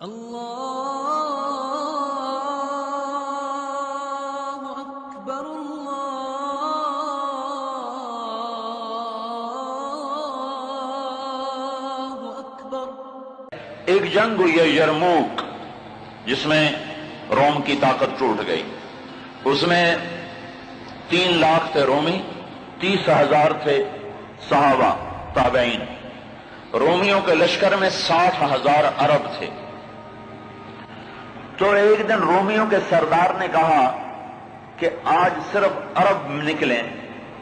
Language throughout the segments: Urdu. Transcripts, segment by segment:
اللہ اکبر اللہ اکبر۔ ایک جنگ ہوئی ہے یرموک، جس میں روم کی طاقت ٹوٹ گئی۔ اس میں 3 لاکھ تھے رومی، 30,000 تھے صحابہ تابعین۔ رومیوں کے لشکر میں 60,000 عرب تھے۔ تو ایک دن رومیوں کے سردار نے کہا کہ آج صرف عرب نکلیں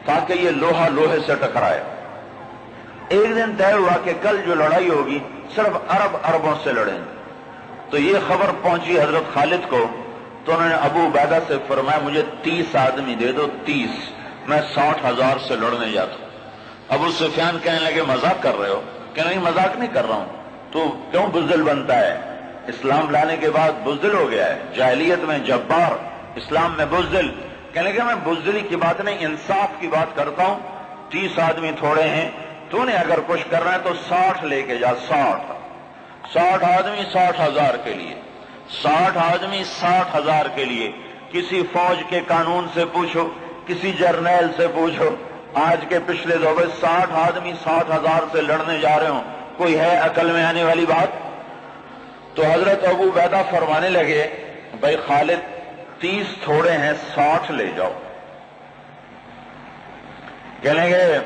تاکہ یہ لوہا لوہے سے ٹکرائے۔ ایک دن طے ہوا کہ کل جو لڑائی ہوگی صرف عربوں سے لڑیں۔ تو یہ خبر پہنچی حضرت خالد کو، تو انہوں نے ابو عبیدہ سے فرمایا مجھے 30 آدمی دے دو، 30، میں 60,000 سے لڑنے جاتا ہوں۔ ابو سفیان کہنے لگے مذاق کر رہے ہو؟ کہ نہیں مذاق نہیں کر رہا ہوں، تو کیوں بزدل بنتا ہے؟ اسلام لانے کے بعد بزدل ہو گیا ہے، جاہلیت میں جبار، اسلام میں بزدل۔ کہنے لگے میں بزدلی کی بات نہیں، انصاف کی بات کرتا ہوں۔ 30 آدمی تھوڑے ہیں، تو نے اگر کچھ کرنا ہے تو 60 لے کے جا، 60 آدمی 60,000 کے لیے، 60 آدمی 60,000 کے لیے۔ کسی فوج کے قانون سے پوچھو، کسی جرنیل سے پوچھو، آج کے پچھلے دور میں 60 آدمی 60,000 سے لڑنے جا رہے ہوں، کوئی ہے عقل میں آنے والی بات؟ تو حضرت ابو عبیدہ فرمانے لگے بھائی خالد 30 تھوڑے ہیں، 60 لے جاؤ۔ کہنے لگے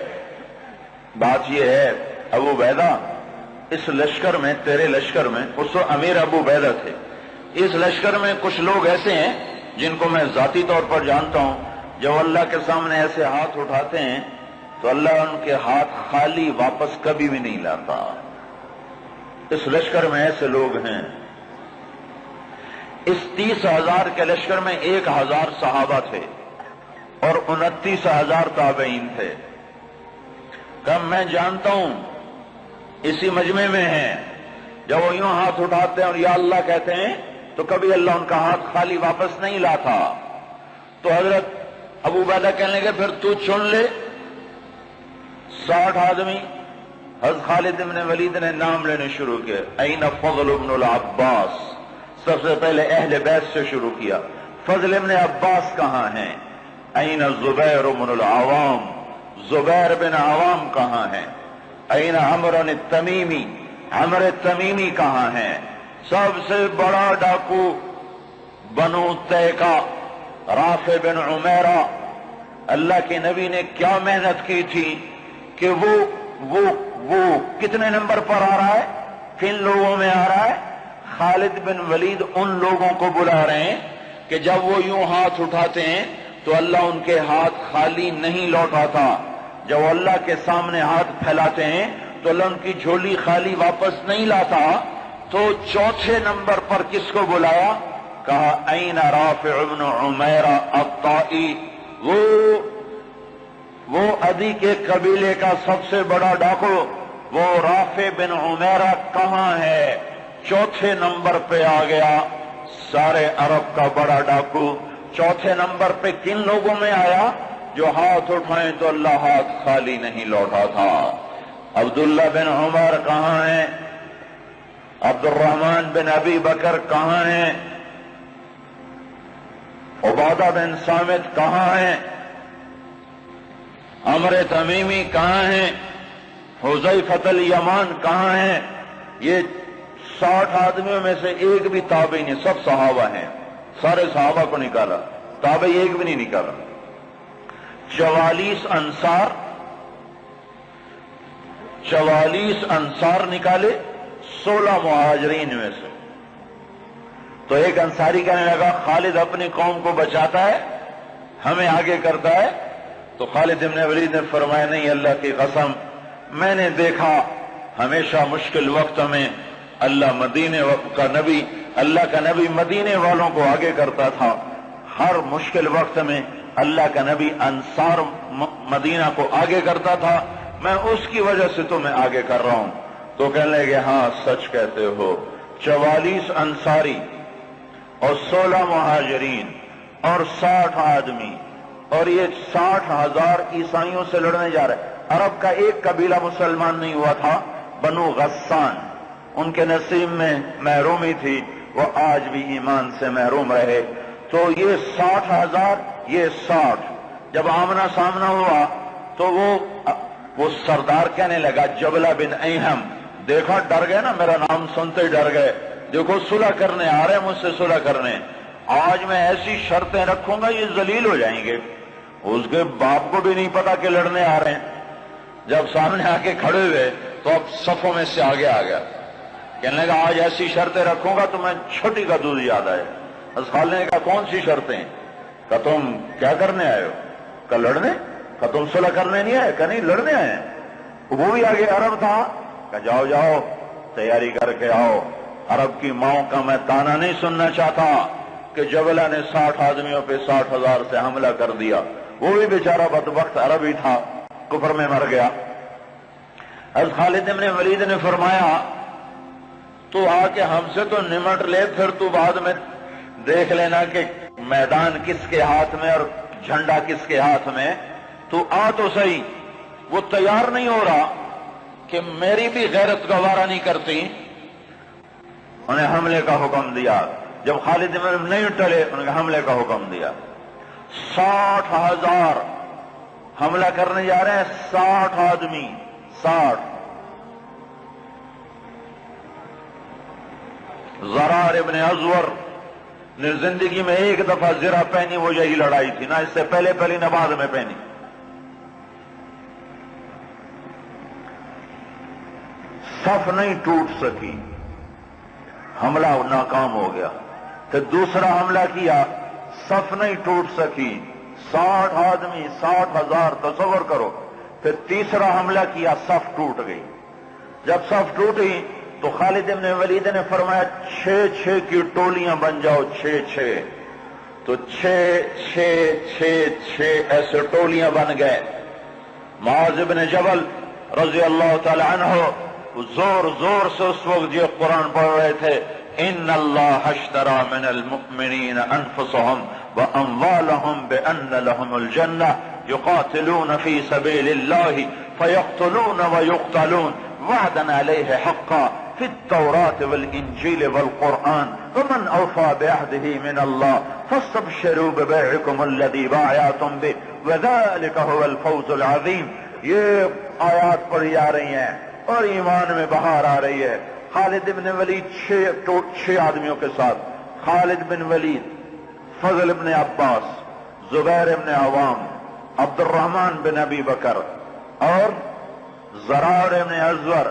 بات یہ ہے ابو عبیدہ، اس لشکر میں، تیرے لشکر میں، اس وقت امیر ابو عبیدہ تھے، اس لشکر میں کچھ لوگ ایسے ہیں جن کو میں ذاتی طور پر جانتا ہوں، جب اللہ کے سامنے ایسے ہاتھ اٹھاتے ہیں تو اللہ ان کے ہاتھ خالی واپس کبھی بھی نہیں لاتا۔ اس لشکر میں ایسے لوگ ہیں۔ اس 30,000 کے لشکر میں 1,000 صحابہ تھے اور 29,000 تابعین تھے۔ کب میں جانتا ہوں اسی مجمع میں ہیں، جب وہ یوں ہاتھ اٹھاتے ہیں اور یا اللہ کہتے ہیں تو کبھی اللہ ان کا ہاتھ خالی واپس نہیں لاتا۔ تو حضرت ابو عبیدہ کہنے لگے پھر تو چن لے 60 آدمی۔ حضرت خالد بن ولید نے نام لینے شروع کیے، این فضل بن العباس، سب سے پہلے اہل بیت سے شروع کیا، فضل بن عباس کہاں ہیں؟ این زبیر بن العوام، زبیر بن عوام کہاں ہیں؟ این عمر التمیمی، عمر التمیمی کہاں ہیں؟ سب سے بڑا ڈاکو بنو تیکا، رافع بن عمیرہ۔ اللہ کے نبی نے کیا محنت کی تھی کہ وہ کتنے نمبر پر آ رہا ہے، کن لوگوں میں آ رہا ہے؟ خالد بن ولید ان لوگوں کو بلا رہے ہیں کہ جب وہ یوں ہاتھ اٹھاتے ہیں تو اللہ ان کے ہاتھ خالی نہیں لوٹاتا، جب وہ اللہ کے سامنے ہاتھ پھیلاتے ہیں تو اللہ ان کی جھولی خالی واپس نہیں لاتا۔ تو چوتھے نمبر پر کس کو بلایا؟ کہا این رافع بن عمیرہ الطائی، وہ عدی کے قبیلے کا سب سے بڑا ڈاکو، وہ رافع بن عمیرہ کہاں ہے؟ چوتھے نمبر پہ آ گیا، سارے عرب کا بڑا ڈاکو۔ چوتھے نمبر پہ کن لوگوں میں آیا؟ جو ہاتھ اٹھائیں تو اللہ ہاتھ خالی نہیں لوٹا تھا۔ عبداللہ بن عمر کہاں ہیں؟ عبد الرحمن بن ابی بکر کہاں ہیں؟ عبادہ بن صامت کہاں ہیں؟ عمر تمیمی کہاں ہیں؟ حذیفہ الیمان کہاں ہیں؟ یہ 60 آدمیوں میں سے ایک بھی تابعی نہیں، سب صحابہ ہیں، سارے صحابہ کو نکالا، تابعی ایک بھی نہیں نکالا۔ 44 انصار نکالے 16 مہاجرین میں سے۔ تو ایک انصاری کہنے لگا خالد اپنی قوم کو بچاتا ہے، ہمیں آگے کرتا ہے۔ تو خالد بن ولید نے فرمایا نہیں، اللہ کی قسم میں نے دیکھا ہمیشہ مشکل وقت میں اللہ کا نبی مدینے والوں کو آگے کرتا تھا، ہر مشکل وقت میں اللہ کا نبی انصار مدینہ کو آگے کرتا تھا، میں اس کی وجہ سے تمہیں آگے کر رہا ہوں۔ تو کہنے لگے ہاں سچ کہتے ہو۔ 44 انصاری اور 16 مہاجرین اور 60 آدمی، اور یہ 60,000 عیسائیوں سے لڑنے جا رہے۔ عرب کا ایک قبیلہ مسلمان نہیں ہوا تھا، بنو غسان، ان کے نصیب میں محرومی تھی، وہ آج بھی ایمان سے محروم رہے۔ تو یہ 60,000، یہ 60، جب آمنا سامنا ہوا تو وہ سردار کہنے لگا جبلہ بن ایہم، دیکھا ڈر گئے نا، میرا نام سنتے ہی ڈر گئے، دیکھو صلح کرنے آ رہے ہیں مجھ سے صلح کرنے، آج میں ایسی شرطیں رکھوں گا یہ ذلیل ہو جائیں گے۔ اس کے باپ کو بھی نہیں پتا کہ لڑنے آ رہے ہیں۔ جب سامنے آ کے کھڑے ہوئے تو اب صفوں میں سے آگے آ گیا، کہنے لگا آج ایسی شرطیں رکھوں گا تو میں چھوٹی کا دودھ یاد آئے۔ خالد نے کہا کون سی شرطیں؟ کہ تم کیا کرنے آئے ہو؟ کہ لڑنے؟ کہ تم صلح کرنے نہیں آئے؟ کہ نہیں لڑنے آئے ہیں۔ وہ بھی آگے عرب تھا، کہ جاؤ جاؤ تیاری کر کے آؤ، عرب کی ماؤں کا میں تانا نہیں سننا چاہتا کہ جبلہ نے 60 آدمیوں پہ 60,000 سے حملہ کر دیا۔ وہ بھی بیچارہ بدبخت عرب ہی تھا، کفر میں مر گیا۔ حضرت خالد بن ولید نے فرمایا تو آ کے ہم سے تو نمٹ لے، پھر تو بعد میں دیکھ لینا کہ میدان کس کے ہاتھ میں اور جھنڈا کس کے ہاتھ میں، تو آ تو صحیح۔ وہ تیار نہیں ہو رہا کہ میری بھی غیرت گوارا نہیں کرتی، انہیں حملے کا حکم دیا۔ جب خالد بن نہیں ٹلے انہوں نے حملے کا حکم دیا۔ 60,000 حملہ کرنے جا رہے ہیں، 60 آدمی، 60۔ زرار ابن ازور نے زندگی میں ایک دفعہ زرہ پہنی، وہ یہی لڑائی تھی، نہ اس سے پہلے پہلی نہ بعد میں پہنی۔ صف نہیں ٹوٹ سکی، حملہ ناکام ہو گیا۔ پھر دوسرا حملہ کیا، صف نہیں ٹوٹ سکی، 60 آدمی، 60,000، تصور کرو۔ پھر تیسرا حملہ کیا، صف ٹوٹ گئی۔ جب صف ٹوٹی تو خالد بن ولید نے فرمایا 6 کی ٹولیاں بن جاؤ، 6 تو 6 ایسے ٹولیاں بن گئے۔ معاذ بن جبل رضی اللہ تعالی عنہ زور زور سے اس وقت یہ قرآن پڑھ رہے تھے، ان اللہ اشترى من المؤمنین انفسهم واموالهم بان لهم الجنہ یقاتلون فی سبیل اللہ فیقتلون ویقتلون وعدا علیہ حقا فی التوراة والانجیل والقرآن ومن اوفى بعهده من اللہ فاستبشروا ببيعكم الذی بايعتم به وذلك هو الفوز العظیم۔ یہ آیات پڑھی جا رہی ہیں اور ایمان میں بہار آ رہی ہے۔ خالد بن ولید 6 آدمیوں کے ساتھ، خالد بن ولید، فضل بن عباس، زبیر بن عوام، عبد الرحمن بن ابی بکر اور زرار بن ازور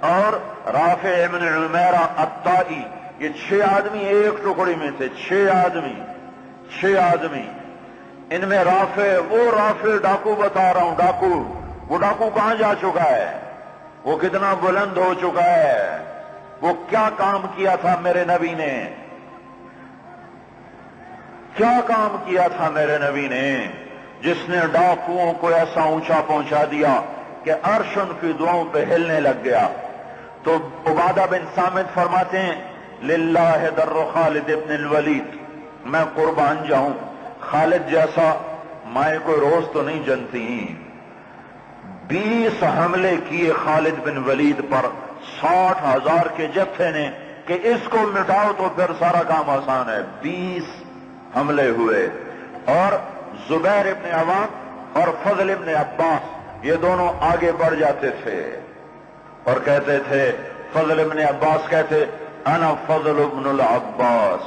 اور رافع بن عمیرہ الطائی، یہ 6 آدمی ایک ٹکڑی میں تھے۔ 6 آدمی، ان میں رافع، وہ رافع ڈاکو بتا رہا ہوں، ڈاکو، وہ ڈاکو کہاں جا چکا ہے، وہ کتنا بلند ہو چکا ہے، وہ کیا کام کیا تھا میرے نبی نے، کیا کام کیا تھا میرے نبی نے، جس نے ڈاکوؤں کو ایسا اونچا پہنچا دیا کہ عرش ان کی دعاؤں پہ ہلنے لگ گیا۔ تو عبادہ بن صامت فرماتے ہیں للہ در خالد ابن الولید، میں قربان جاؤں، خالد جیسا مائیں کوئی روز تو نہیں جنتی۔ 20 حملے کیے خالد بن ولید پر 60,000 کے جتھے نے کہ اس کو مٹاؤ تو پھر سارا کام آسان ہے۔ 20 حملے ہوئے، اور زبیر ابن عوام اور فضل ابن عباس یہ دونوں آگے بڑھ جاتے تھے اور کہتے تھے، فضل ابن عباس کہتے انا فضل ابن العباس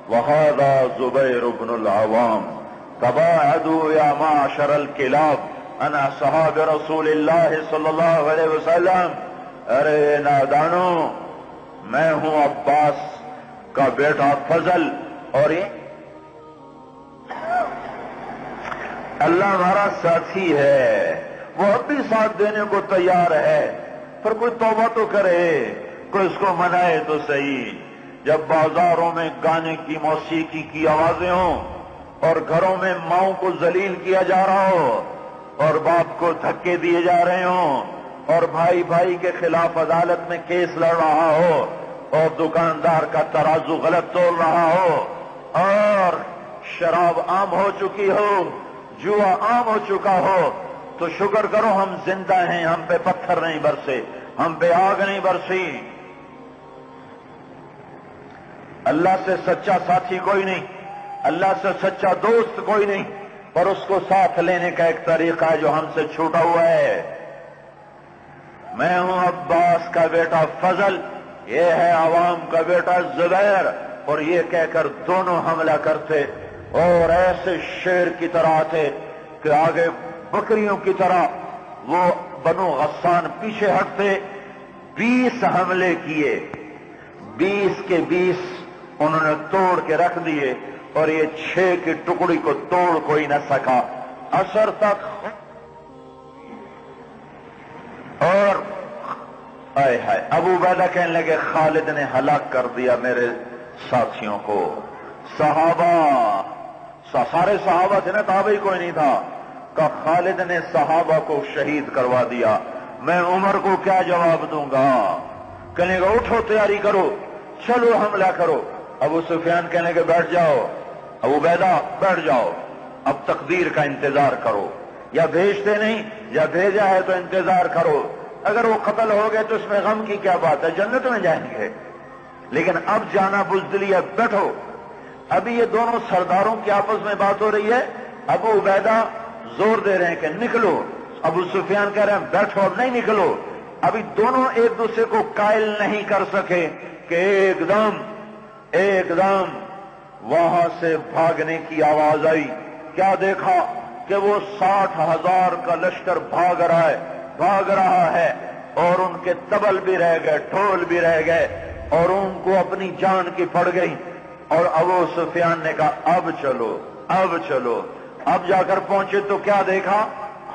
وہذا زبیر ابن العوام تباعدوا یا معشر الکلاب انا صحاب رسول اللہ صلی اللہ علیہ وسلم۔ ارے نادانو، میں ہوں عباس کا بیٹا فضل، اور یہ اللہ ہمارا ساتھی ہے، وہ اب بھی ساتھ دینے کو تیار ہے، پر کوئی توبہ تو کرے، کوئی اس کو منائے تو صحیح۔ جب بازاروں میں گانے کی، موسیقی کی آوازیں ہوں اور گھروں میں ماؤں کو ذلیل کیا جا رہا ہو اور باپ کو دھکے دیے جا رہے ہوں اور بھائی بھائی کے خلاف عدالت میں کیس لڑ رہا ہو اور دکاندار کا ترازو غلط تول رہا ہو اور شراب عام ہو چکی ہو، جوا عام ہو چکا ہو، تو شکر کرو ہم زندہ ہیں، ہم پہ پتھر نہیں برسے، ہم پہ آگ نہیں برسی۔ اللہ سے سچا ساتھی کوئی نہیں، اللہ سے سچا دوست کوئی نہیں، پر اس کو ساتھ لینے کا ایک طریقہ ہے جو ہم سے چھوٹا ہوا ہے۔ میں ہوں عباس کا بیٹا فضل، یہ ہے عوام کا بیٹا زبیر، اور یہ کہہ کر دونوں حملہ کرتے اور ایسے شیر کی طرح تھے کہ آگے بکریوں کی طرح وہ بنو غسان پیچھے ہٹتے۔ 20 حملے کیے، 20 کے 20 انہوں نے توڑ کے رکھ دیے، اور یہ 6 کی ٹکڑی کو توڑ کوئی نہ سکا۔ عصر تک اور آئے ہائے ابو عبیدہ کہنے لگے خالد نے ہلاک کر دیا میرے ساتھیوں کو۔ صحابہ سارے صحابہ تھے نا، تابعی کوئی نہیں تھا، کہ خالد نے صحابہ کو شہید کروا دیا، میں عمر کو کیا جواب دوں گا؟ کہنے گا اٹھو تیاری کرو، چلو حملہ کرو۔ ابو سفیان کہنے کے بیٹھ جاؤ، ابو عبیدہ بیٹھ جاؤ، اب تقدیر کا انتظار کرو، یا بھیجتے نہیں یا بھیجا ہے تو انتظار کرو، اگر وہ قتل ہو گئے تو اس میں غم کی کیا بات ہے، جنت میں جائیں گے، لیکن اب جانا بزدلی ہے، بیٹھو۔ ابھی یہ دونوں سرداروں کی آپس میں بات ہو رہی ہے، ابو عبیدہ زور دے رہے ہیں کہ نکلو، ابو سفیان کہہ رہے ہیں بیٹھو اب نہیں نکلو۔ ابھی دونوں ایک دوسرے کو قائل نہیں کر سکے کہ ایک دم وہاں سے بھاگنے کی آواز آئی۔ کیا دیکھا کہ وہ 60,000 کا لشکر بھاگ رہا ہے، اور ان کے طبل بھی رہ گئے، ڈھول بھی رہ گئے، اور ان کو اپنی جان کی پڑ گئی۔ اور ابو سفیان نے کہا اب چلو۔ اب جا کر پہنچے تو کیا دیکھا؟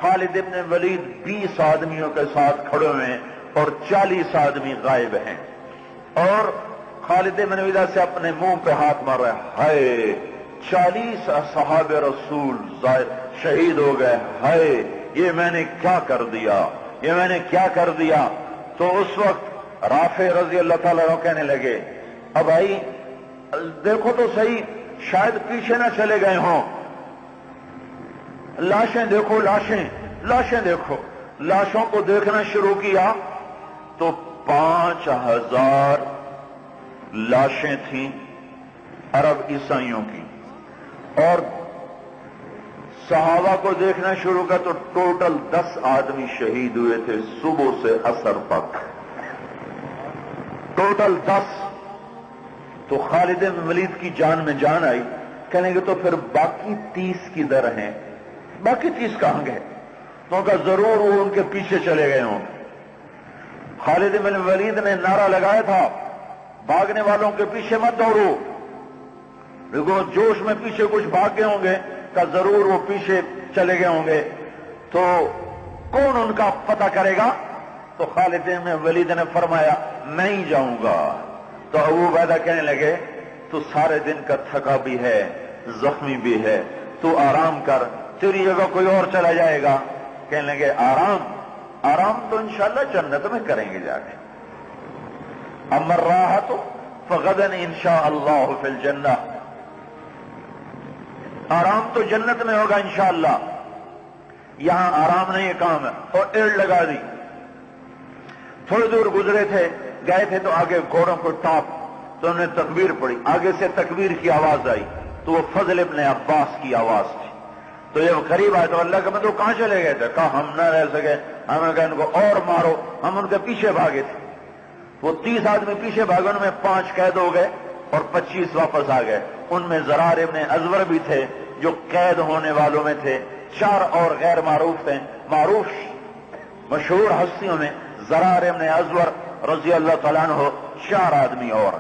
خالد ابن ولید 20 آدمیوں کے ساتھ کھڑے ہوئے ہیں اور 40 آدمی غائب ہیں، اور خالد ابن ولید سے اپنے منہ پہ ہاتھ مار رہا ہے، ہائے 40 اصحاب رسول شہید ہو گئے، ہائے یہ میں نے کیا کر دیا۔ تو اس وقت رافع رضی اللہ تعالیٰ عنہ کہنے لگے اب بھائی دیکھو تو صحیح، شاید پیچھے نہ چلے گئے ہوں، لاشیں دیکھو، لاشیں دیکھو۔ لاشوں کو دیکھنا شروع کیا تو 5,000 لاشیں تھیں عرب عیسائیوں کی، اور صحابہ کو دیکھنا شروع کیا تو ٹوٹل 10 آدمی شہید ہوئے تھے صبح سے عصر تک، ٹوٹل 10۔ تو خالد بن ولید کی جان میں جان آئی، کہنے گے تو پھر باقی 30 کدھر ہیں؟ باقی 30 کہاں گئے؟ تو کہا ضرور وہ ان کے پیچھے چلے گئے ہوں۔ خالد بن ولید نے نعرہ لگایا تھا بھاگنے والوں کے پیچھے مت دوڑو، دیکھو جوش میں پیچھے کچھ بھاگ گئے ہوں گے، کہ ضرور وہ پیچھے چلے گئے ہوں گے، تو کون ان کا پتہ کرے گا؟ تو خالد بن ولید نے فرمایا میں ہی جاؤں گا۔ تو ابو عبیدہ کہنے لگے تو سارے دن کا تھکا بھی ہے، زخمی بھی ہے، تو آرام کر، تیری جگہ کوئی اور چلا جائے گا۔ کہنے لگے آرام تو انشاءاللہ جنت میں کریں گے جا کے، اما الراحۃ فغدا انشاء اللہ فی الجنہ، آرام تو جنت میں ہوگا انشاءاللہ، یہاں آرام نہیں کام ہے۔ اور ایڑ لگا دی، تھوڑی دور گزرے تھے، گئے تھے تو آگے گھوڑوں کو ٹاپ، تو انہوں نے تکبیر پڑھی، آگے سے تکبیر کی آواز آئی تو وہ فضل ابن عباس کی آواز تھی۔ تو جب قریب آئے تو اللہ کے بندو کہاں چلے گئے تھے؟ کہا ہم نہ رہ سکے، ہم نے کہا ان کو اور مارو، ہم ان کے پیچھے بھاگے تھے۔ وہ 30 آدمی پیچھے بھاگے، ان میں 5 قید ہو گئے اور 25 واپس آ گئے۔ ان میں زرار ابن ازور بھی تھے جو قید ہونے والوں میں تھے، 4 اور غیر معروف تھے، معروف مشہور ہستیوں میں زرار ابن ازور رضی اللہ تعالیٰ عنہ، 4 آدمی اور۔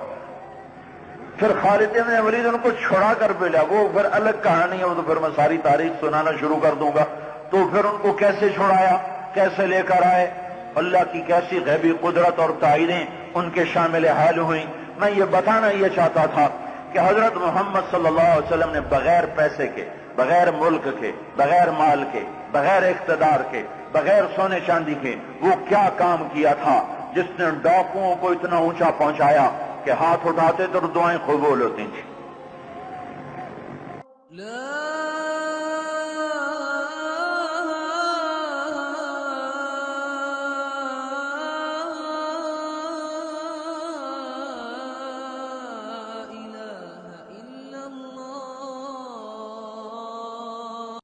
پھر خالد بن ولید ان کو چھڑا کر بھیجا، وہ پھر الگ کہانی ہے، وہ تو پھر میں ساری تاریخ سنانا شروع کر دوں گا۔ تو پھر ان کو کیسے چھڑایا، کیسے لے کر آئے، اللہ کی کیسی غیبی قدرت اور تعینیں ان کے شامل حال ہوئیں۔ میں یہ بتانا یہ چاہتا تھا کہ حضرت محمد صلی اللہ علیہ وسلم نے بغیر پیسے کے، بغیر ملک کے، بغیر مال کے، بغیر اقتدار کے، بغیر سونے چاندی کے وہ کیا کام کیا تھا جس نے ڈاکوؤں کو اتنا اونچا پہنچایا کہ ہاتھ اٹھاتے تو دعائیں قبول ہوتی تھیں۔